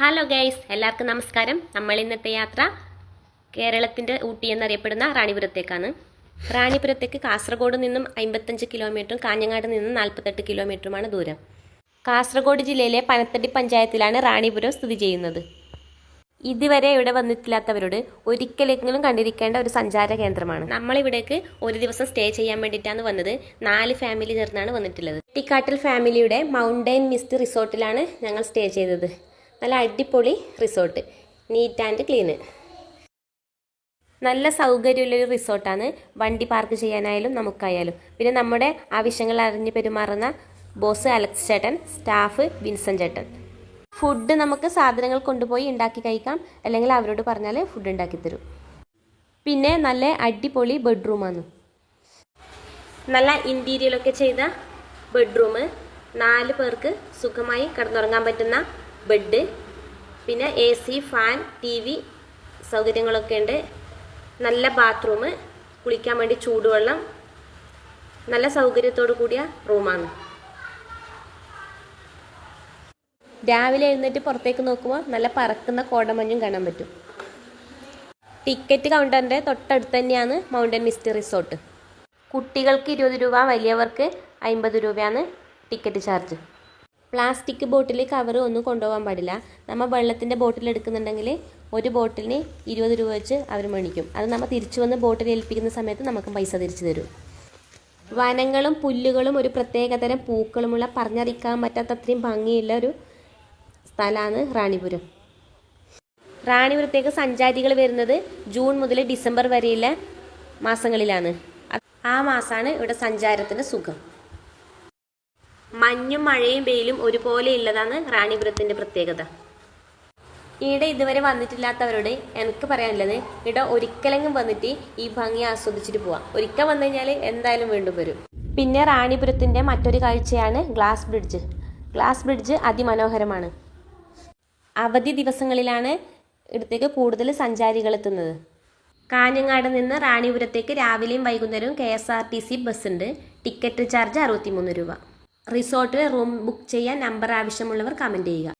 Hello guys, എല്ലാവർക്കും നമസ്കാരം. നമ്മൾ ഇന്നത്തെ യാത്ര കേരളത്തിൻ്റെ ഊട്ടി എന്നറിയപ്പെടുന്ന റാണിപുരത്തേക്കാണ്. റാണിപുരത്തേക്ക് കാസർഗോഡ് നിന്നും 55 കിലോമീറ്ററും കാഞ്ഞങ്ങാട് നിന്നും 48 കിലോമീറ്ററുമാണ് ദൂരം. കാസർഗോഡ് ജില്ലയിലെ പനത്തടി പഞ്ചായത്തിലാണ് റാണിപുരം സ്ഥിതി ചെയ്യുന്നത്. ഇതുവരെ ഇവിടെ വന്നിട്ടില്ലാത്തവരോട് ഒരിക്കലെങ്കിലും കണ്ടിരിക്കേണ്ട ഒരു സഞ്ചാര കേന്ദ്രമാണ്. നമ്മളിവിടേക്ക് ഒരു ദിവസം സ്റ്റേ ചെയ്യാൻ വേണ്ടിയിട്ടാണ് വന്നത്. 4 ഫാമിലി ചേർന്നാണ് വന്നിട്ടുള്ളത്. കുട്ടിക്കാട്ടിൽ ഫാമിലിയുടെ മൗണ്ടൻ മിസ്റ്റ് റിസോർട്ടിലാണ് ഞങ്ങൾ സ്റ്റേ ചെയ്തത്. നല്ല അടിപൊളി റിസോർട്ട്, നീറ്റ് ആൻഡ് ക്ലീന്, നല്ല സൗകര്യമുള്ളൊരു റിസോർട്ടാണ്. വണ്ടി പാർക്ക് ചെയ്യാനായാലും നമുക്കായാലും. പിന്നെ നമ്മുടെ ആവശ്യങ്ങൾ അറിഞ്ഞ് പെരുമാറുന്ന ബോസ് അലക്സ് ചേട്ടൻ, സ്റ്റാഫ് വിൻസൻ ചേട്ടൻ. ഫുഡ് നമുക്ക് സാധനങ്ങൾ കൊണ്ടുപോയി ഉണ്ടാക്കി കഴിക്കാം, അല്ലെങ്കിൽ അവരോട് പറഞ്ഞാൽ ഫുഡ് ഉണ്ടാക്കി തരും. പിന്നെ നല്ല അടിപൊളി ബെഡ്റൂമാണ്, നല്ല ഇൻറ്റീരിയലൊക്കെ ചെയ്ത ബെഡ്റൂം, 4 പേർക്ക് സുഖമായി കിടന്നുറങ്ങാൻ പറ്റുന്ന ബെഡ്, പിന്നെ AC, ഫാൻ, TV സൗകര്യങ്ങളൊക്കെ ഉണ്ട്. നല്ല ബാത്റൂം, കുളിക്കാൻ വേണ്ടി ചൂടുവെള്ളം, നല്ല സൗകര്യത്തോടു കൂടിയ റൂമാണ്. രാവിലെ എഴുന്നേറ്റ് പുറത്തേക്ക് നോക്കുമ്പോൾ നല്ല പറക്കുന്ന കോടമഞ്ഞും കാണാൻ പറ്റും. ടിക്കറ്റ് കൗണ്ടറിൻ്റെ തൊട്ടടുത്ത് തന്നെയാണ് മൗണ്ടൻ മിസ്റ്റ് റിസോർട്ട്. കുട്ടികൾക്ക് 20 രൂപ, വലിയവർക്ക് 50 രൂപയാണ് ticket charge. Plastic bottle cover ഒന്നും കൊണ്ടുപോകാൻ പാടില്ല. നമ്മൾ വെള്ളത്തിൻ്റെ ബോട്ടിൽ എടുക്കുന്നുണ്ടെങ്കിൽ ഒരു ബോട്ടിലിന് 20 രൂപ വെച്ച് അവർ മേടിക്കും. അത് നമ്മൾ തിരിച്ചു വന്ന് ബോട്ടിൽ ഏൽപ്പിക്കുന്ന സമയത്ത് നമുക്ക് പൈസ തിരിച്ചു തരും. വനങ്ങളും പുല്ലുകളും ഒരു പ്രത്യേകതരം പൂക്കളുമുള്ള പറഞ്ഞറിയിക്കാൻ പറ്റാത്തത്രയും ഭംഗിയുള്ള ഒരു സ്ഥലമാണ് റാണിപുരം. റാണിപുരത്തേക്ക് സഞ്ചാരികൾ വരുന്നത് ജൂൺ മുതൽ ഡിസംബർ വരെയുള്ള മാസങ്ങളിലാണ്. ആ മാസമാണ് ഇവിടെ സഞ്ചാരത്തിന് സുഖം. മഞ്ഞും മഴയും വെയിലും ഒരുപോലെ ഉള്ളതാണ് റാണിപുരത്തിൻ്റെ പ്രത്യേകത. ഇവിടെ ഇതുവരെ വന്നിട്ടില്ലാത്തവരോട് എനിക്ക് പറയാനുള്ളത്, ഇവിടെ ഒരിക്കലെങ്കിലും വന്നിട്ട് ഈ ഭംഗി ആസ്വദിച്ചിട്ട് പോവാം. ഒരിക്കൽ വന്നു കഴിഞ്ഞാൽ എന്തായാലും വീണ്ടും വരും. പിന്നെ റാണിപുരത്തിൻ്റെ മറ്റൊരു കാഴ്ചയാണ് ഗ്ലാസ് ബ്രിഡ്ജ്. ഗ്ലാസ് ബ്രിഡ്ജ് അതിമനോഹരമാണ്. അവധി ദിവസങ്ങളിലാണ് ഇവിടത്തേക്ക് കൂടുതൽ സഞ്ചാരികൾ എത്തുന്നത്. കാഞ്ഞങ്ങാട് നിന്ന് റാണിപുരത്തേക്ക് രാവിലെയും വൈകുന്നേരവും KSRTC ബസ് ഉണ്ട്. ടിക്കറ്റ് ചാർജ് 63 രൂപ. റിസോർട്ടിൽ റൂം ബുക്ക് ചെയ്യാൻ നമ്പർ ആവശ്യമുള്ളവർ കമൻറ്റ് ചെയ്യുക.